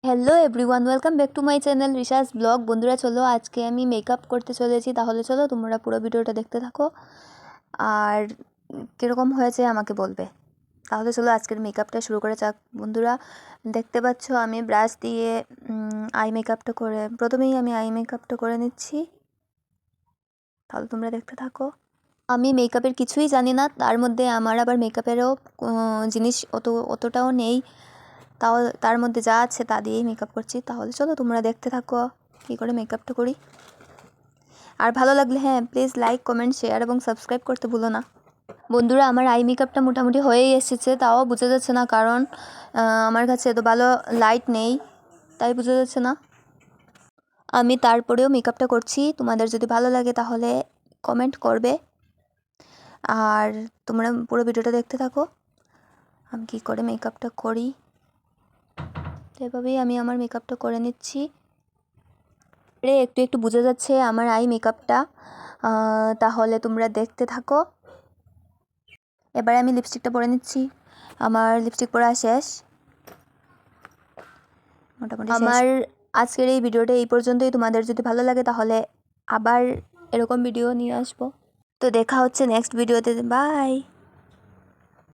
Hello everyone, welcome back to my channel Rishas blog. বন্ধুরা চলো আজকে আমি মেকআপ করতে চলেছি, তাহলে চলো তোমরা পুরো ভিডিওটা দেখতে থাকো আর কীরকম হয়েছে আমাকে বলবে। তাহলে চলো আজকের মেকআপটা শুরু করে যাক। বন্ধুরা দেখতে পাচ্ছ আমি ব্রাশ দিয়ে প্রথমেই আমি আই মেকআপটা করে নিচ্ছি, তাহলে তোমরা দেখতে থাকো। আমি মেকআপের কিছুই জানি না, তার মধ্যে আমার আবার মেকআপেরও জিনিস অতটাও নেই, তাও তার মধ্যে যা আছে তা দিয়েই মেকআপ করছি। তাহলে চলো তোমরা দেখতে থাকো কী করে মেকআপটা করি। আর ভালো লাগলে হ্যাঁ প্লিজ লাইক, কমেন্ট, শেয়ার এবং সাবস্ক্রাইব করতে ভুলো না। বন্ধুরা আমার আই মেকআপটা মোটামুটি হয়েই এসেছে, তাও বোঝা যাচ্ছে না, কারণ আমার কাছে এত ভালো লাইট নেই, তাই বোঝা যাচ্ছে না। আমি তারপরেও মেকআপটা করছি, তোমাদের যদি ভালো লাগে তাহলে কমেন্ট করবে আর তোমরা পুরো ভিডিওটা দেখতে থাকো আমি কী করে মেকআপটা করি। এভাবেই আমি আমার মেকআপটা করে নিচ্ছি। একটু একটু বোঝা যাচ্ছে আমার আই মেকআপটা, তাহলে তোমরা দেখতে থাকো। এবারে আমি লিপস্টিকটা পরে নিচ্ছি। আমার লিপস্টিক পরা শেষ, মোটামুটি আমার আজকের এই ভিডিওটা এই পর্যন্তই। তোমাদের যদি ভালো লাগে তাহলে আবার এরকম ভিডিও নিয়ে আসবো। তো দেখা হচ্ছে নেক্সট ভিডিওতে। বাই।